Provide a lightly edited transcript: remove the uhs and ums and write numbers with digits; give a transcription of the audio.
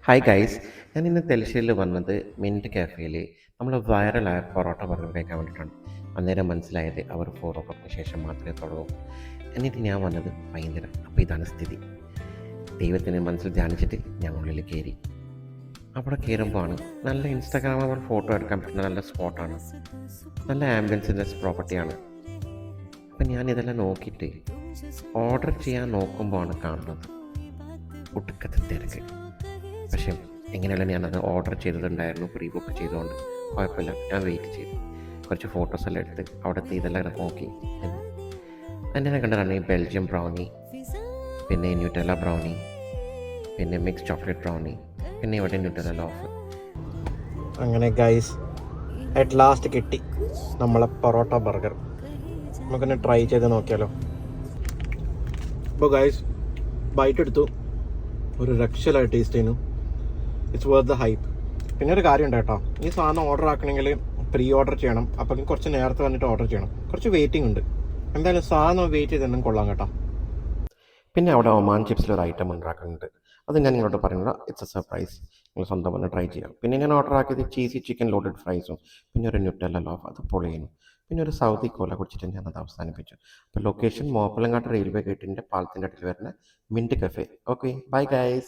Hi guys, ഞാൻ ഇന്ന് തലശ്ശേരിയിൽ വന്നത് മിൻറ്റ് കാഫേയിൽ നമ്മൾ വൈറലായ പൊറോട്ട ബർഗർ കഴിക്കാൻ വേണ്ടിയിട്ടാണ്. അന്നേരം മനസ്സിലായത് അവർ 4 o'clockന് ശേഷം മാത്രമേ തുടങ്ങൂ. എന്നിട്ട് ഞാൻ വന്നത് വൈകുന്നേരം. അപ്പോൾ ഇതാണ് സ്ഥിതി. ദൈവത്തിൻ്റെ മനസ്സിൽ ധ്യാനിച്ചിട്ട് ഞാൻ ഉള്ളിൽ കയറി. അവിടെ കയറുമ്പോഴാണ് നല്ല ഇൻസ്റ്റാഗ്രാമബിൾ ഫോട്ടോ എടുക്കാൻ പറ്റുന്ന നല്ല സ്പോട്ടാണ്, നല്ല ആംബിയൻസിൻ്റെ പ്രോപ്പർട്ടിയാണ്. അപ്പം ഞാനിതെല്ലാം നോക്കിയിട്ട് ഓർഡർ ചെയ്യാൻ നോക്കുമ്പോഴാണ് കാണുന്നത് ഒടുക്കത്തെ തിരക്ക്. പക്ഷേ എങ്ങനെയല്ല ഞാനത് ഓർഡർ ചെയ്തിട്ടുണ്ടായിരുന്നു, പ്രീ ബുക്ക് ചെയ്തുകൊണ്ട് കുഴപ്പമില്ല. ഞാൻ വെയിറ്റ് ചെയ്തു, കുറച്ച് ഫോട്ടോസെല്ലാം എടുത്ത് അവിടുത്തെ ഇതെല്ലാം നോക്കി. എന്നെ കണ്ടതാണ് ഈ ബെൽജിയം ബ്രൗണി, പിന്നെ ന്യൂട്ടെല്ല ബ്രൗണി, പിന്നെ മിക്സ് ചോക്ലേറ്റ് ബ്രൗണി, പിന്നെ ഇവിടെ ന്യൂട്ടെല്ല ലോഫ്. അങ്ങനെ ഗൈസ് അറ്റ് ലാസ്റ്റ് കിട്ടി നമ്മളെ പൊറോട്ട ബർഗർ. നമുക്കൊന്ന് ട്രൈ ചെയ്ത് നോക്കിയാലോ. ഇപ്പോൾ ഗൈസ് ബൈറ്റ് എടുത്തു, ഒരു രക്ഷലായ ടേസ്റ്റ് ചെയ്യുന്നു. It's worth the hype. പിന്നെ ഒരു കാര്യം ഉണ്ട് കേട്ടോ, ഈ സാധനം ഓർഡർ ആക്കണമെങ്കിൽ പ്രീ ഓർഡർ ചെയ്യണം. അപ്പം കുറച്ച് നേരത്തെ വന്നിട്ട് ഓർഡർ ചെയ്യണം, കുറച്ച് വെയിറ്റിംഗ് ഉണ്ട്. എന്തായാലും സാധനം വെയിറ്റ് ചെയ്തെന്നും കൊള്ളാം കേട്ടോ. പിന്നെ അവിടെ ഒമാൻ ചിപ്സിലൊരു ഐറ്റം ഉണ്ടാക്കുന്നുണ്ട്, അത് ഞാൻ നിങ്ങളോട് പറയുന്നത് ഇറ്റ്സ് എ സർപ്രൈസ്. നിങ്ങൾ സ്വന്തം വന്ന് ട്രൈ ചെയ്യാം. പിന്നെ ഞാൻ ഓർഡർ ആക്കിയത് ചീസി ചിക്കൻ ലോഡഡ് ഫ്രൈസും പിന്നെ ഒരു ന്യൂട്ടെല്ല ലോഫ്, അത് പൊളിയുന്നു. പിന്നെ ഒരു സൗദി കോല കുടിച്ചിട്ട് ഞാനത് അവസാനിപ്പിച്ചു. അപ്പോൾ ലൊക്കേഷൻ മോപ്പലങ്ങാട്ട് റെയിൽവേ ഗേറ്റിൻ്റെ പാലത്തിൻ്റെ അടുത്ത് വരുന്ന mint cafe. Okay, bye guys.